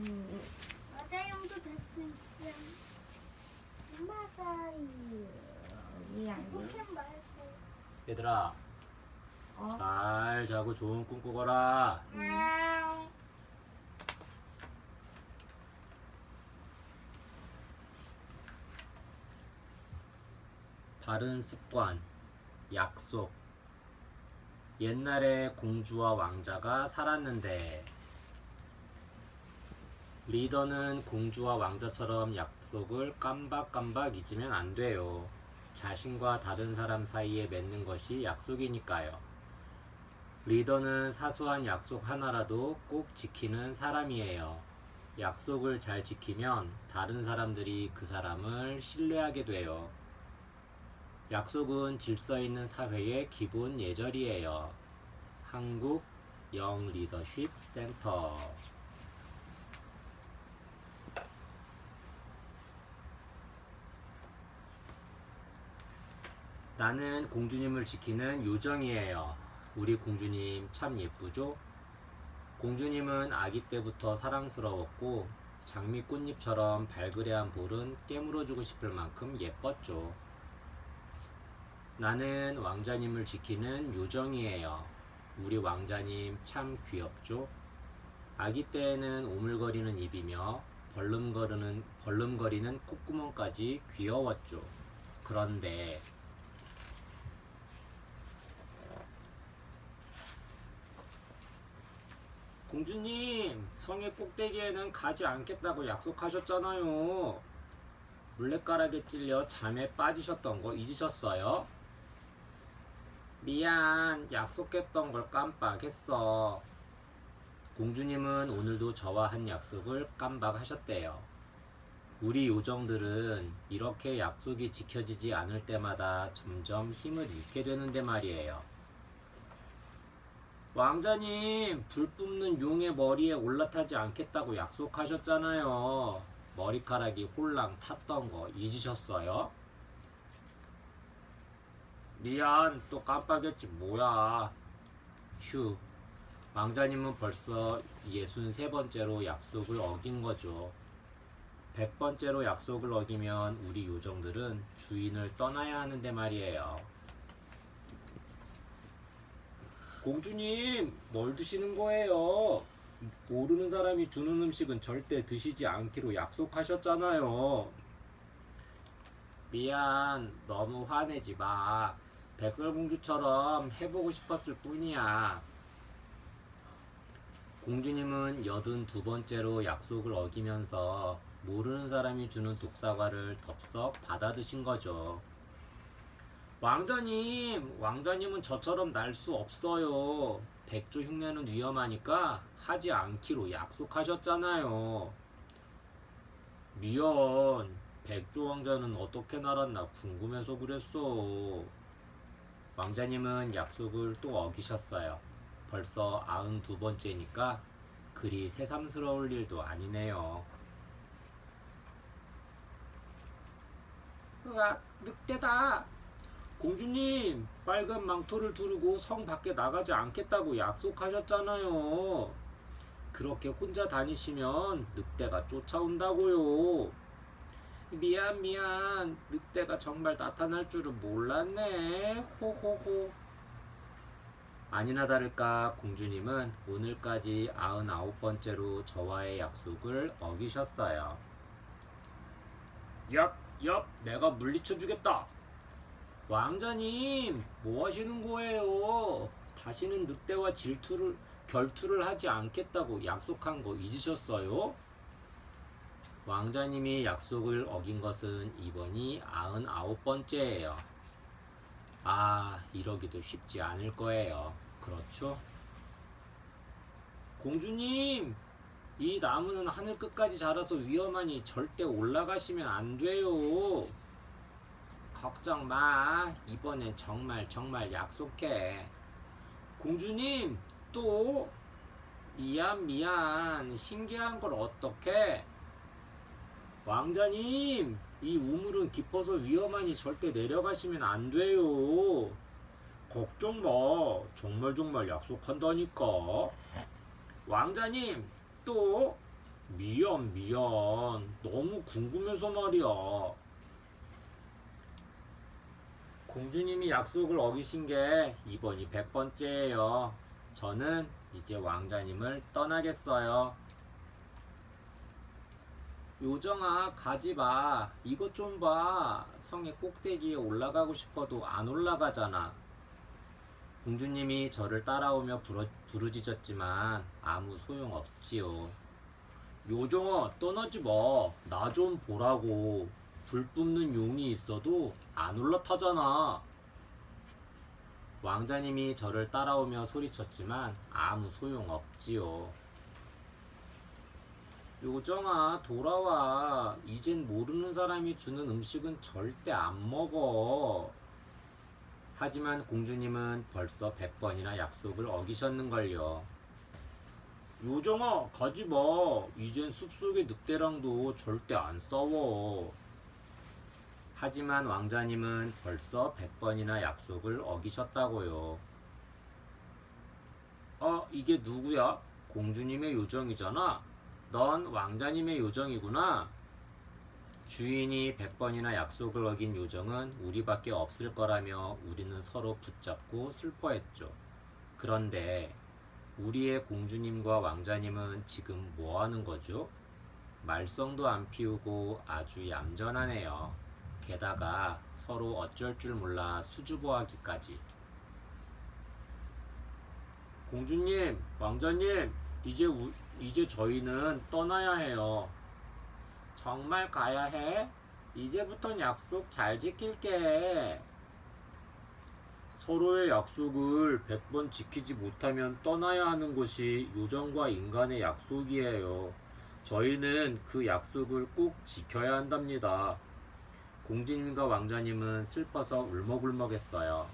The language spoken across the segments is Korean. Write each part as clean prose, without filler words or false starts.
맞아요도 됐으니까. 맞아요. 아니. 포켓 말고. 얘들아, 잘 자고 좋은 꿈 꾸거라. 바른 습관, 약속. 옛날에 공주와 왕자가 살았는데 리더는 공주와 왕자처럼 약속을 깜박깜박 잊으면 안 돼요. 자신과 다른 사람 사이에 맺는 것이 약속이니까요. 리더는 사소한 약속 하나라도 꼭 지키는 사람이에요. 약속을 잘 지키면 다른 사람들이 그 사람을 신뢰하게 돼요. 약속은 질서 있는 사회의 기본 예절이에요. 한국 영 리더십 센터. 나는 공주님을 지키는 요정이에요. 우리 공주님 참 예쁘죠? 공주님은 아기 때부터 사랑스러웠고 장미꽃잎처럼 발그레한 볼은 깨물어주고 싶을 만큼 예뻤죠. 나는 왕자님을 지키는 요정이에요. 우리 왕자님 참 귀엽죠? 아기 때에는 오물거리는 입이며 벌름거리는 콧구멍까지 귀여웠죠. 그런데 공주님, 성의 꼭대기에는 가지 않겠다고 약속하셨잖아요. 물레가락에 찔려 잠에 빠지셨던 거 잊으셨어요? 미안, 약속했던 걸 깜빡했어. 공주님은 오늘도 저와 한 약속을 깜빡하셨대요. 우리 요정들은 이렇게 약속이 지켜지지 않을 때마다 점점 힘을 잃게 되는데 말이에요. 왕자님, 불 뿜는 용의 머리에 올라타지 않겠다고 약속하셨잖아요. 머리카락이 홀랑 탔던 거 잊으셨어요? 미안, 또 깜빡했지 뭐야. 휴, 왕자님은 벌써 63번째로 약속을 어긴 거죠. 100번째로 약속을 어기면 우리 요정들은 주인을 떠나야 하는데 말이에요. 공주님, 뭘 드시는 거예요? 모르는 사람이 주는 음식은 절대 드시지 않기로 약속하셨잖아요. 미안, 너무 화내지 마. 백설공주처럼 해보고 싶었을 뿐이야. 공주님은 82번째로 약속을 어기면서 모르는 사람이 주는 독사과를 덥석 받아 드신 거죠. 왕자님은 저처럼 날 수 없어요. 백조 흉내는 위험하니까 하지 않기로 약속하셨잖아요. 미안, 백조 왕자는 어떻게 날았나 궁금해서 그랬어. 왕자님은 약속을 또 어기셨어요. 벌써 92번째니까 그리 새삼스러울 일도 아니네요. 으악, 늑대다. 공주님, 빨간 망토를 두르고 성 밖에 나가지 않겠다고 약속하셨잖아요. 그렇게 혼자 다니시면 늑대가 쫓아온다고요. 미안. 늑대가 정말 나타날 줄은 몰랐네. 호호호. 아니나 다를까 공주님은 오늘까지 99번째로 저와의 약속을 어기셨어요. 얍, 내가 물리쳐 주겠다. 왕자님, 뭐 하시는 거예요? 다시는 늑대와 결투를 하지 않겠다고 약속한 거 잊으셨어요? 왕자님이 약속을 어긴 것은 이번이 99번째예요. 이러기도 쉽지 않을 거예요. 그렇죠? 공주님, 이 나무는 하늘 끝까지 자라서 위험하니 절대 올라가시면 안 돼요. 걱정 마. 이번엔 정말 약속해. 공주님, 또? 미안. 신기한 걸 어떡해? 왕자님, 이 우물은 깊어서 위험하니 절대 내려가시면 안 돼요. 걱정 마. 정말 약속한다니까. 왕자님, 또? 미안. 너무 궁금해서 말이야. 공주님이 약속을 어기신 게 이번이 100번째예요. 저는 이제 왕자님을 떠나겠어요. 요정아, 가지 마. 이것 좀 봐. 성의 꼭대기에 올라가고 싶어도 안 올라가잖아. 공주님이 저를 따라오며 부르짖었지만 아무 소용없지요. 요정아, 떠나지 마. 나 좀 보라고. 불 뿜는 용이 있어도 안 올라타잖아. 왕자님이 저를 따라오며 소리쳤지만 아무 소용없지요. 요정아, 돌아와. 이젠 모르는 사람이 주는 음식은 절대 안 먹어. 하지만 공주님은 벌써 100번이나 약속을 어기셨는걸요. 요정아, 가지 마. 이젠 숲속의 늑대랑도 절대 안 싸워. 하지만 왕자님은 벌써 100번이나 약속을 어기셨다고요. 이게 누구야? 공주님의 요정이잖아. 넌 왕자님의 요정이구나. 주인이 100번이나 약속을 어긴 요정은 우리밖에 없을 거라며 우리는 서로 붙잡고 슬퍼했죠. 그런데 우리의 공주님과 왕자님은 지금 뭐 하는 거죠? 말썽도 안 피우고 아주 얌전하네요. 게다가 서로 어쩔 줄 몰라 수줍어하기까지. 공주님, 왕자님, 이제 저희는 떠나야 해요. 정말 가야 해? 이제부턴 약속 잘 지킬게. 서로의 약속을 100번 지키지 못하면 떠나야 하는 것이 요정과 인간의 약속이에요. 저희는 그 약속을 꼭 지켜야 한답니다. 공주님과 왕자님은 슬퍼서 울먹울먹했어요.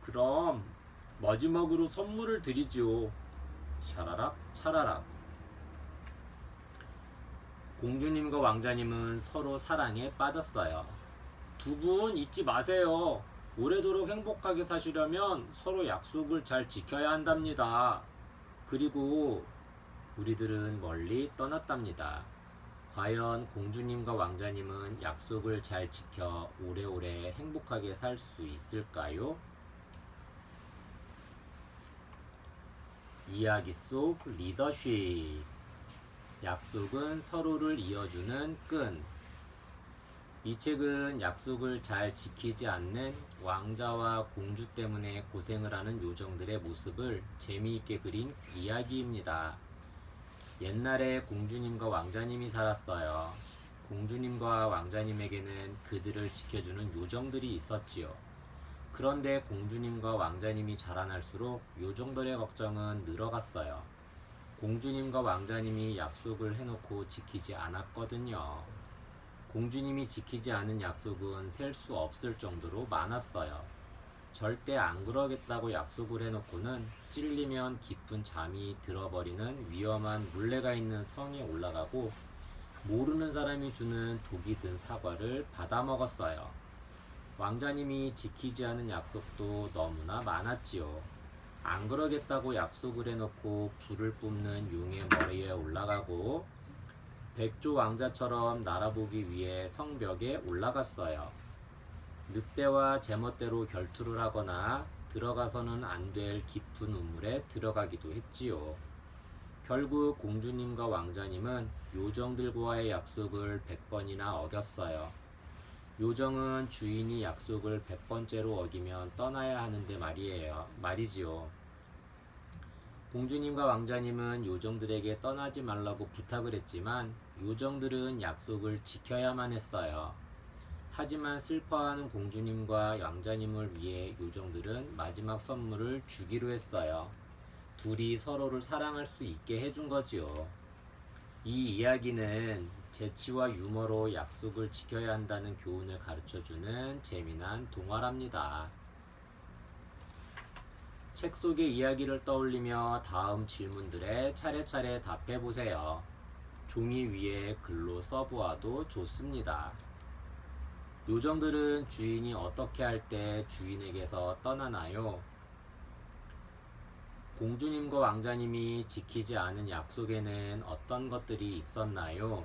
그럼 마지막으로 선물을 드리지요. 샤라락 차라락. 공주님과 왕자님은 서로 사랑에 빠졌어요. 두 분 잊지 마세요. 오래도록 행복하게 사시려면 서로 약속을 잘 지켜야 한답니다. 그리고 우리들은 멀리 떠났답니다. 과연 공주님과 왕자님은 약속을 잘 지켜 오래오래 행복하게 살 수 있을까요? 이야기 속 리더십. 약속은 서로를 이어주는 끈. 이 책은 약속을 잘 지키지 않는 왕자와 공주 때문에 고생을 하는 요정들의 모습을 재미있게 그린 이야기입니다. 옛날에 공주님과 왕자님이 살았어요. 공주님과 왕자님에게는 그들을 지켜주는 요정들이 있었지요. 그런데 공주님과 왕자님이 자라날수록 요정들의 걱정은 늘어갔어요. 공주님과 왕자님이 약속을 해놓고 지키지 않았거든요. 공주님이 지키지 않은 약속은 셀 수 없을 정도로 많았어요. 절대 안 그러겠다고 약속을 해놓고는 찔리면 깊은 잠이 들어버리는 위험한 물레가 있는 성에 올라가고 모르는 사람이 주는 독이 든 사과를 받아먹었어요. 왕자님이 지키지 않은 약속도 너무나 많았지요. 안 그러겠다고 약속을 해놓고 불을 뿜는 용의 머리에 올라가고 백조 왕자처럼 날아보기 위해 성벽에 올라갔어요. 늑대와 제멋대로 결투를 하거나 들어가서는 안 될 깊은 우물에 들어가기도 했지요. 결국 공주님과 왕자님은 요정들과의 약속을 100번이나 어겼어요. 요정은 주인이 약속을 100번째로 어기면 떠나야 하는데 말이지요. 공주님과 왕자님은 요정들에게 떠나지 말라고 부탁을 했지만 요정들은 약속을 지켜야만 했어요. 하지만 슬퍼하는 공주님과 왕자님을 위해 요정들은 마지막 선물을 주기로 했어요. 둘이 서로를 사랑할 수 있게 해준 거지요. 이 이야기는 재치와 유머로 약속을 지켜야 한다는 교훈을 가르쳐주는 재미난 동화랍니다. 책 속의 이야기를 떠올리며 다음 질문들에 차례차례 답해보세요. 종이 위에 글로 써보아도 좋습니다. 요정들은 주인이 어떻게 할 때 주인에게서 떠나나요? 공주님과 왕자님이 지키지 않은 약속에는 어떤 것들이 있었나요?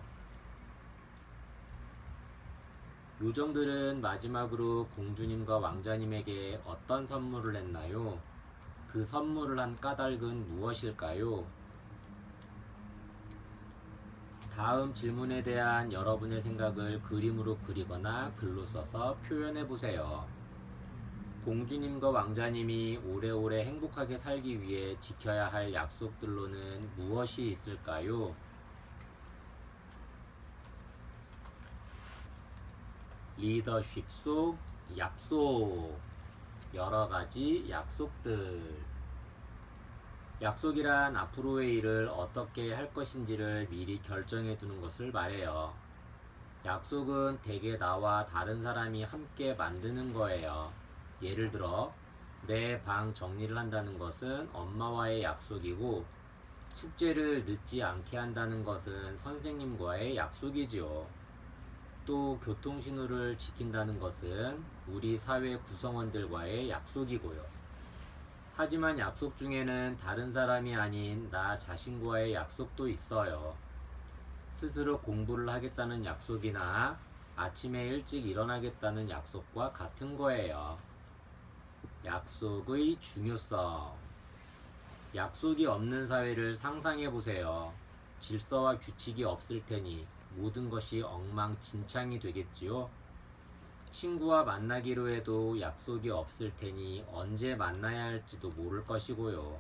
요정들은 마지막으로 공주님과 왕자님에게 어떤 선물을 했나요? 그 선물을 한 까닭은 무엇일까요? 다음 질문에 대한 여러분의 생각을 그림으로 그리거나 글로 써서 표현해 보세요. 공주님과 왕자님이 오래오래 행복하게 살기 위해 지켜야 할 약속들로는 무엇이 있을까요? 리더십 속 약속. 여러 가지 약속들. 약속이란 앞으로의 일을 어떻게 할 것인지를 미리 결정해 두는 것을 말해요. 약속은 대개 나와 다른 사람이 함께 만드는 거예요. 예를 들어, 내 방 정리를 한다는 것은 엄마와의 약속이고, 숙제를 늦지 않게 한다는 것은 선생님과의 약속이지요. 또 교통신호를 지킨다는 것은 우리 사회 구성원들과의 약속이고요. 하지만 약속 중에는 다른 사람이 아닌 나 자신과의 약속도 있어요. 스스로 공부를 하겠다는 약속이나 아침에 일찍 일어나겠다는 약속과 같은 거예요. 약속의 중요성. 약속이 없는 사회를 상상해 보세요. 질서와 규칙이 없을 테니 모든 것이 엉망진창이 되겠지요. 친구와 만나기로 해도 약속이 없을 테니 언제 만나야 할지도 모를 것이고요.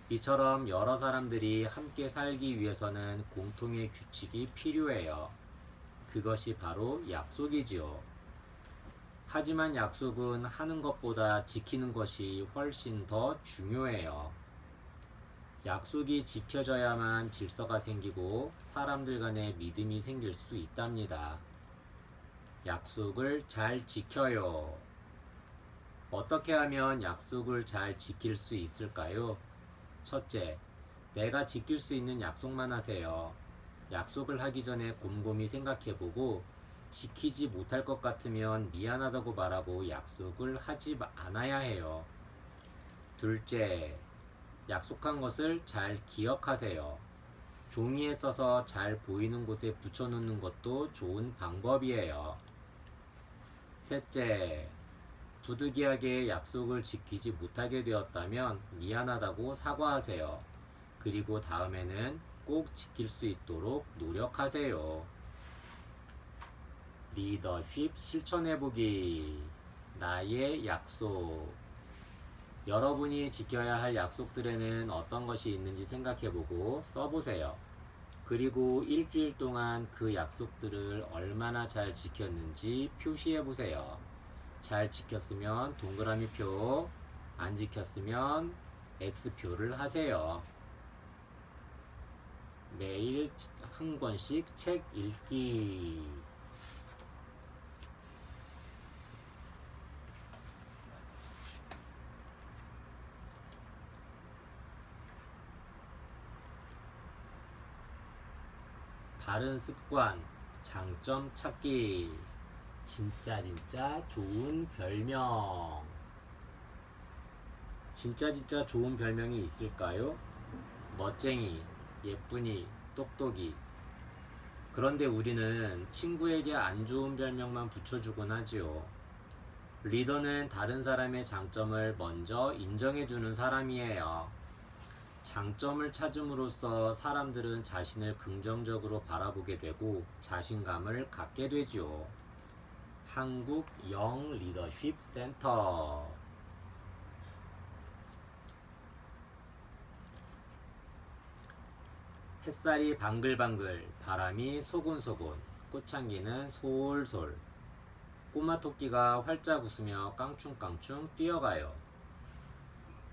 이처럼 여러 사람들이 함께 살기 위해서는 공통의 규칙이 필요해요. 그것이 바로 약속이지요. 하지만 약속은 하는 것보다 지키는 것이 훨씬 더 중요해요. 약속이 지켜져야만 질서가 생기고 사람들 간의 믿음이 생길 수 있답니다. 약속을 잘 지켜요. 어떻게 하면 약속을 잘 지킬 수 있을까요? 첫째, 내가 지킬 수 있는 약속만 하세요. 약속을 하기 전에 곰곰이 생각해보고 지키지 못할 것 같으면 미안하다고 말하고 약속을 하지 않아야 해요. 둘째, 약속한 것을 잘 기억하세요. 종이에 써서 잘 보이는 곳에 붙여놓는 것도 좋은 방법이에요. 셋째, 부득이하게 약속을 지키지 못하게 되었다면 미안하다고 사과하세요. 그리고 다음에는 꼭 지킬 수 있도록 노력하세요. 리더십 실천해보기. 나의 약속. 여러분이 지켜야 할 약속들에는 어떤 것이 있는지 생각해보고 써보세요. 그리고 일주일 동안 그 약속들을 얼마나 잘 지켰는지 표시해보세요. 잘 지켰으면 동그라미 표, 안 지켰으면 X표를 하세요. 매일 한 권씩 책 읽기. 바른 습관, 장점 찾기. 진짜 좋은 별명. 진짜 좋은 별명이 있을까요? 멋쟁이, 예쁜이, 똑똑이. 그런데 우리는 친구에게 안 좋은 별명만 붙여주곤 하지요. 리더는 다른 사람의 장점을 먼저 인정해주는 사람이에요. 장점을 찾음으로써 사람들은 자신을 긍정적으로 바라보게 되고 자신감을 갖게 되지요. 한국 영 리더십 센터. 햇살이 방글방글, 바람이 소곤소곤, 꽃향기는 솔솔. 꼬마 토끼가 활짝 웃으며 깡충깡충 뛰어가요.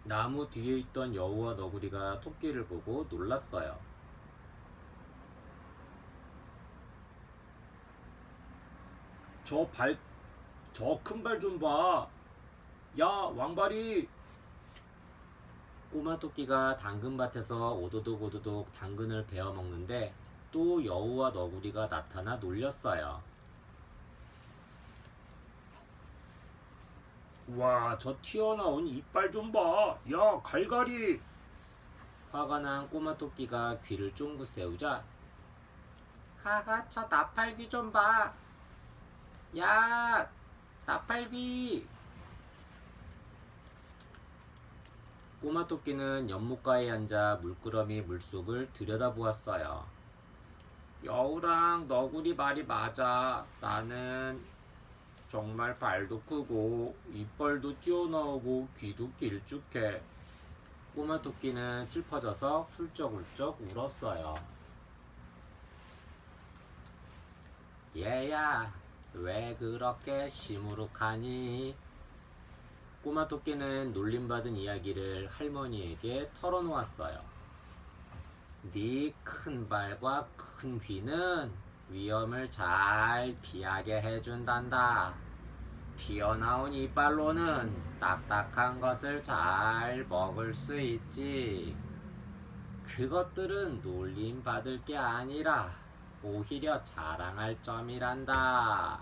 나무 뒤에 있던 여우와 너구리가 토끼를 보고 놀랐어요. 저 큰 발 좀 봐. 야, 왕발이. 꼬마 토끼가 당근밭에서 오도독 당근을 베어 먹는데 또 여우와 너구리가 나타나 놀렸어요. 와, 저 튀어나온 이빨 좀 봐. 야, 갈갈이. 화가 난 꼬마 토끼가 귀를 쫑긋 세우자 하하, 저 나팔귀 좀 봐. 야, 나팔귀. 꼬마 토끼는 연못가에 앉아 물끄러미 물속을 들여다보았어요. 여우랑 너구리 말이 맞아. 나는 정말 발도 크고 이빨도 튀어나오고 귀도 길쭉해. 꼬마 토끼는 슬퍼져서 훌쩍훌쩍 울었어요. 얘야, 왜 그렇게 시무룩하니? 꼬마 토끼는 놀림받은 이야기를 할머니에게 털어놓았어요. 네 큰 발과 큰 귀는 위험을 잘 피하게 해준단다. 튀어나온 이빨로는 딱딱한 것을 잘 먹을 수 있지. 그것들은 놀림받을 게 아니라 오히려 자랑할 점이란다.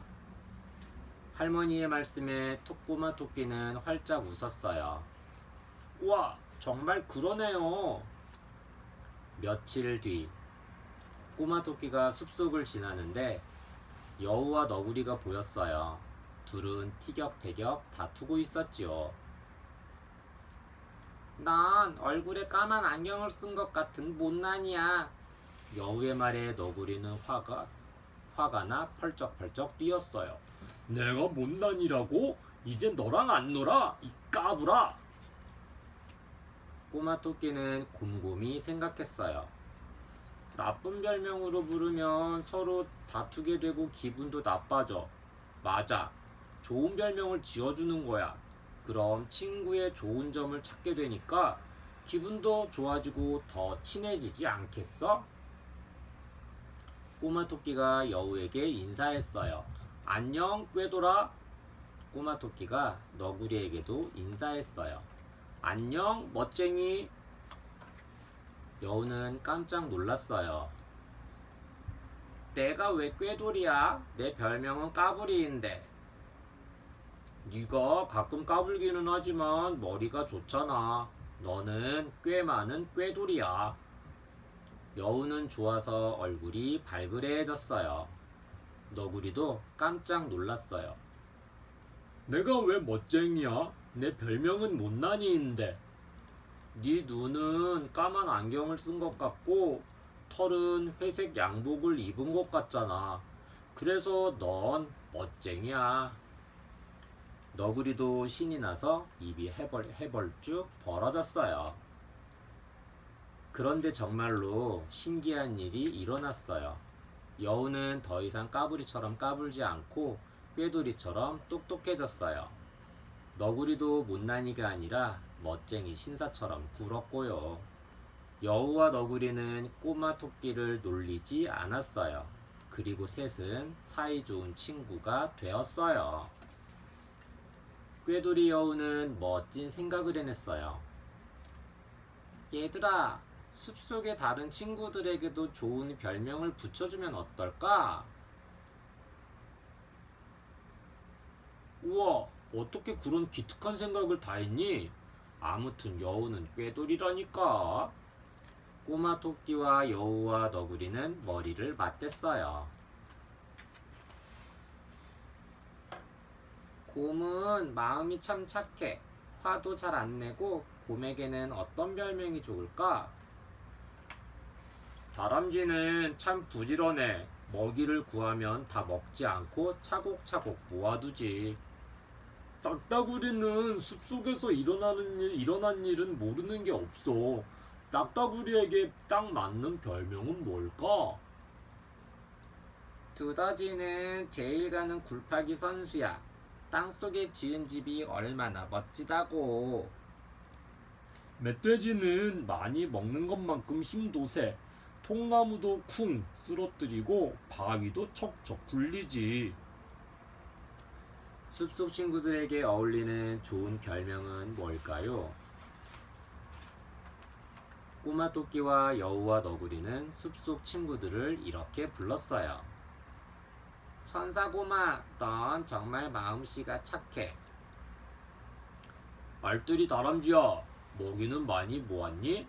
할머니의 말씀에 꼬마 토끼는 활짝 웃었어요. 우와, 정말 그러네요. 며칠 뒤 꼬마 토끼가 숲속을 지나는데 여우와 너구리가 보였어요. 둘은 티격태격 다투고 있었지요. 넌 얼굴에 까만 안경을 쓴 것 같은 못난이야. 여우의 말에 너구리는 화가 나 펄쩍펄쩍 뛰었어요. 내가 못난이라고? 이제 너랑 안 놀아, 이 까불아. 꼬마 토끼는 곰곰이 생각했어요. 나쁜 별명으로 부르면 서로 다투게 되고 기분도 나빠져. 맞아. 좋은 별명을 지어주는 거야. 그럼 친구의 좋은 점을 찾게 되니까 기분도 좋아지고 더 친해지지 않겠어? 꼬마 토끼가 여우에게 인사했어요. 안녕, 꾀돌아. 꼬마 토끼가 너구리에게도 인사했어요. 안녕, 멋쟁이. 여우는 깜짝 놀랐어요. 내가 왜 꾀돌이야? 내 별명은 까불이인데. 네가 가끔 까불기는 하지만 머리가 좋잖아. 너는 꽤 많은 꾀돌이야. 여우는 좋아서 얼굴이 발그레해졌어요. 너구리도 깜짝 놀랐어요. 내가 왜 멋쟁이야? 내 별명은 못난이인데. 네 눈은 까만 안경을 쓴 것 같고 털은 회색 양복을 입은 것 같잖아. 그래서 넌 멋쟁이야. 너구리도 신이 나서 입이 해벌쭉 벌어졌어요. 그런데 정말로 신기한 일이 일어났어요. 여우는 더 이상 까불이처럼 까불지 않고 꾀돌이처럼 똑똑해졌어요. 너구리도 못난이가 아니라 멋쟁이 신사처럼 굴었고요. 여우와 너구리는 꼬마 토끼를 놀리지 않았어요. 그리고 셋은 사이좋은 친구가 되었어요. 꾀돌이 여우는 멋진 생각을 해냈어요. 얘들아, 숲속의 다른 친구들에게도 좋은 별명을 붙여주면 어떨까? 우와, 어떻게 그런 기특한 생각을 다 했니? 아무튼 여우는 꾀돌이라니까. 꼬마 토끼와 여우와 너구리는 머리를 맞댔어요. 곰은 마음이 참 착해. 화도 잘 안 내고 곰에게는 어떤 별명이 좋을까? 다람쥐는 참 부지런해. 먹이를 구하면 다 먹지 않고 차곡차곡 모아두지. 딱따구리는 숲속에서 일어난 일은 모르는 게 없어. 딱따구리에게 딱 맞는 별명은 뭘까? 두더지는 제일 가는 굴파기 선수야. 땅속에 지은 집이 얼마나 멋지다고. 멧돼지는 많이 먹는 것만큼 힘도 세. 통나무도 쿵 쓰러뜨리고 바위도 척척 굴리지. 숲속 친구들에게 어울리는 좋은 별명은 뭘까요? 꼬마 토끼와 여우와 너구리는 숲속 친구들을 이렇게 불렀어요. 천사고마, 넌 정말 마음씨가 착해. 알뜰이 다람쥐야, 먹이는 많이 모았니?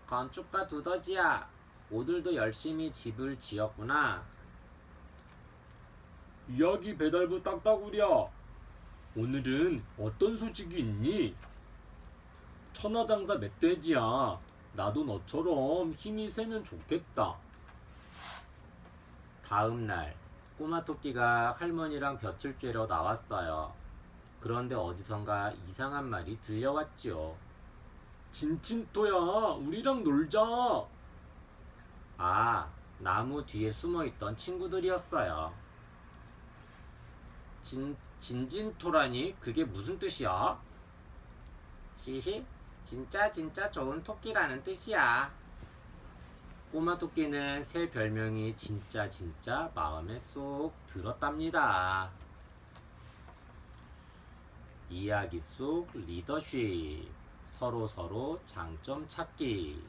건축가 두더지야, 오늘도 열심히 집을 지었구나. 이야기 배달부 딱따구리야, 오늘은 어떤 소식이 있니? 천하장사 멧돼지야, 나도 너처럼 힘이 세면 좋겠다. 다음 날 꼬마 토끼가 할머니랑 볕을 쬐러 나왔어요. 그런데 어디선가 이상한 말이 들려왔지요. 진친토야, 우리랑 놀자. 아, 나무 뒤에 숨어있던 친구들이었어요. 진진토라니 그게 무슨 뜻이야? 히히, 진짜 좋은 토끼라는 뜻이야. 꼬마 토끼는 새 별명이 진짜 마음에 쏙 들었답니다. 이야기 속 리더십, 서로 장점 찾기.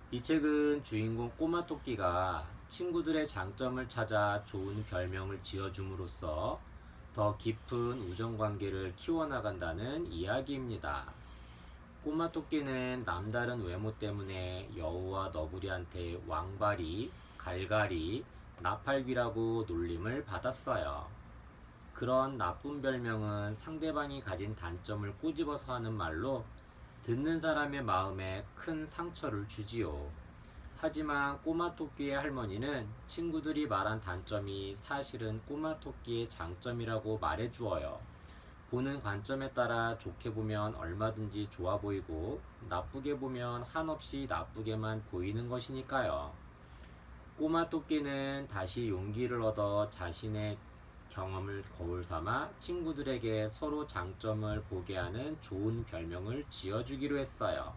이 책은 주인공 꼬마 토끼가 친구들의 장점을 찾아 좋은 별명을 지어줌으로써 더 깊은 우정관계를 키워나간다는 이야기입니다. 꼬마 토끼는 남다른 외모 때문에 여우와 너구리한테 왕발이, 갈갈이, 나팔귀라고 놀림을 받았어요. 그런 나쁜 별명은 상대방이 가진 단점을 꼬집어서 하는 말로 듣는 사람의 마음에 큰 상처를 주지요. 하지만 꼬마 토끼의 할머니는 친구들이 말한 단점이 사실은 꼬마 토끼의 장점이라고 말해주어요. 보는 관점에 따라 좋게 보면 얼마든지 좋아 보이고 나쁘게 보면 한없이 나쁘게만 보이는 것이니까요. 꼬마 토끼는 다시 용기를 얻어 자신의 경험을 거울 삼아 친구들에게 서로 장점을 보게 하는 좋은 별명을 지어주기로 했어요.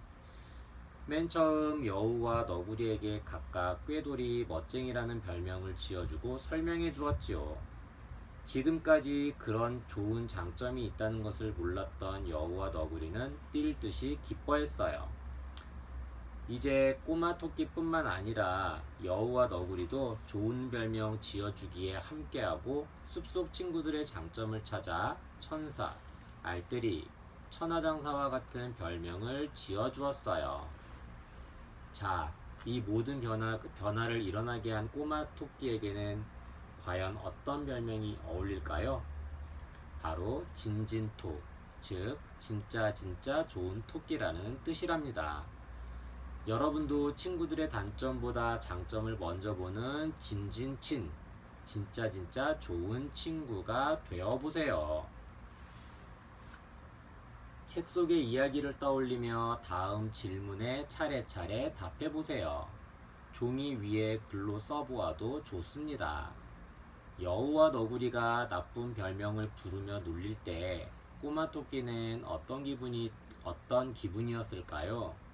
맨 처음 여우와 너구리에게 각각 꾀돌이 멋쟁이라는 별명을 지어주고 설명해 주었지요. 지금까지 그런 좋은 장점이 있다는 것을 몰랐던 여우와 너구리는 뛸 듯이 기뻐했어요. 이제 꼬마 토끼뿐만 아니라 여우와 너구리도 좋은 별명 지어주기에 함께하고 숲속 친구들의 장점을 찾아 천사, 알뜰이, 천하장사와 같은 별명을 지어주었어요. 자, 이 모든 변화를 일어나게 한 꼬마 토끼에게는 과연 어떤 별명이 어울릴까요? 바로 진진토, 즉 진짜 좋은 토끼라는 뜻이랍니다. 여러분도 친구들의 단점보다 장점을 먼저 보는 진짜 좋은 친구가 되어보세요. 책 속의 이야기를 떠올리며 다음 질문에 차례차례 답해보세요. 종이 위에 글로 써보아도 좋습니다. 여우와 너구리가 나쁜 별명을 부르며 놀릴 때 꼬마 토끼는 어떤 기분이었을까요?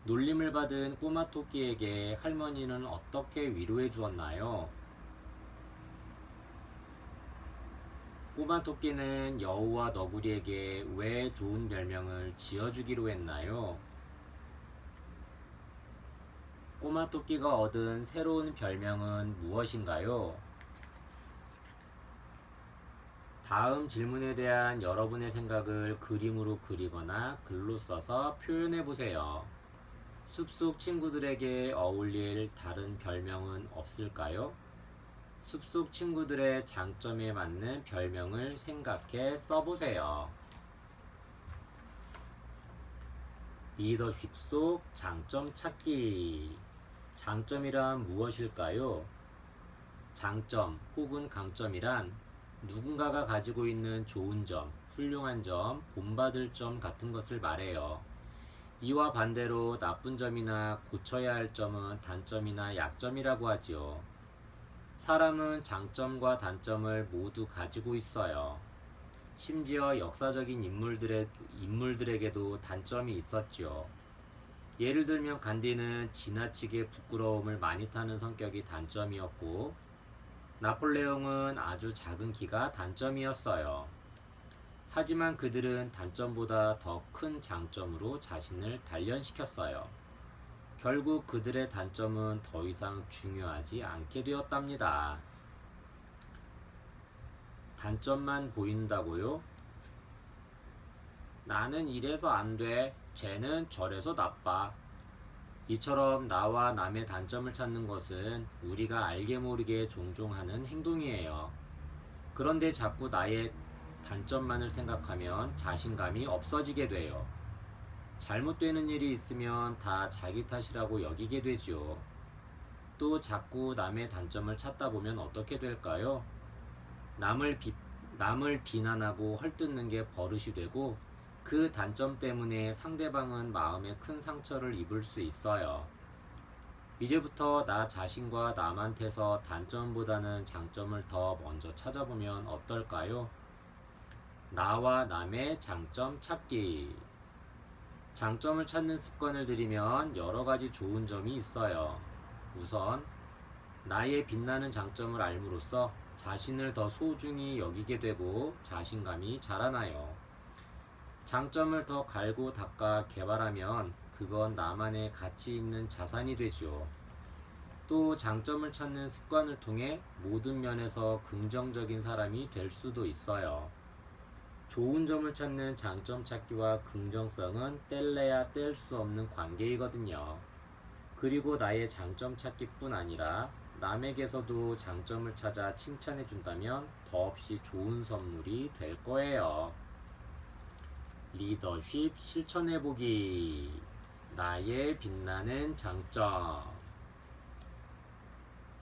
놀림을 받은 꼬마 토끼에게 할머니는 어떻게 위로해 주었나요? 꼬마 토끼는 여우와 너구리에게 왜 좋은 별명을 지어주기로 했나요? 꼬마 토끼가 얻은 새로운 별명은 무엇인가요? 다음 질문에 대한 여러분의 생각을 그림으로 그리거나 글로 써서 표현해 보세요. 숲속 친구들에게 어울릴 다른 별명은 없을까요? 숲속 친구들의 장점에 맞는 별명을 생각해 써보세요. 리더십 속 장점 찾기. 장점이란 무엇일까요? 장점 혹은 강점이란 누군가가 가지고 있는 좋은 점, 훌륭한 점, 본받을 점 같은 것을 말해요. 이와 반대로 나쁜 점이나 고쳐야 할 점은 단점이나 약점이라고 하지요. 사람은 장점과 단점을 모두 가지고 있어요. 심지어 역사적인 인물들에게도 단점이 있었죠. 예를 들면 간디는 지나치게 부끄러움을 많이 타는 성격이 단점이었고, 나폴레옹은 아주 작은 키가 단점이었어요. 하지만 그들은 단점보다 더 큰 장점으로 자신을 단련시켰어요. 결국 그들의 단점은 더 이상 중요하지 않게 되었답니다. 단점만 보인다고요? 나는 이래서 안 돼. 쟤는 저래서 나빠. 이처럼 나와 남의 단점을 찾는 것은 우리가 알게 모르게 종종 하는 행동이에요. 그런데 자꾸 나의 단점만을 생각하면 자신감이 없어지게 돼요. 잘못되는 일이 있으면 다 자기 탓이라고 여기게 되죠. 또 자꾸 남의 단점을 찾다 보면 어떻게 될까요? 남을 비난하고 헐뜯는 게 버릇이 되고 그 단점 때문에 상대방은 마음에 큰 상처를 입을 수 있어요. 이제부터 나 자신과 남한테서 단점보다는 장점을 더 먼저 찾아보면 어떨까요? 나와 남의 장점 찾기. 장점을 찾는 습관을 들이면 여러 가지 좋은 점이 있어요. 우선 나의 빛나는 장점을 알므로써 자신을 더 소중히 여기게 되고 자신감이 자라나요. 장점을 더 갈고 닦아 개발하면 그건 나만의 가치 있는 자산이 되죠. 또 장점을 찾는 습관을 통해 모든 면에서 긍정적인 사람이 될 수도 있어요. 좋은 점을 찾는 장점 찾기와 긍정성은 뗄래야 뗄 수 없는 관계이거든요. 그리고 나의 장점 찾기뿐 아니라 남에게서도 장점을 찾아 칭찬해 준다면 더없이 좋은 선물이 될 거예요. 리더십 실천해보기. 나의 빛나는 장점.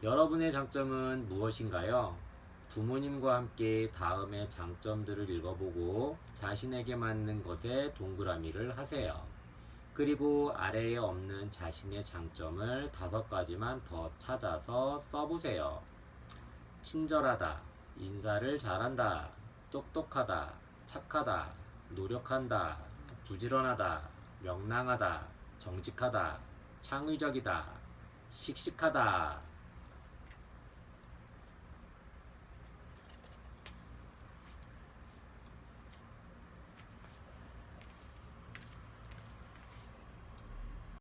여러분의 장점은 무엇인가요? 부모님과 함께 다음의 장점들을 읽어보고 자신에게 맞는 것에 동그라미를 하세요. 그리고 아래에 없는 자신의 장점을 5가지만 더 찾아서 써보세요. 친절하다, 인사를 잘한다, 똑똑하다, 착하다, 노력한다, 부지런하다, 명랑하다, 정직하다, 창의적이다, 씩씩하다.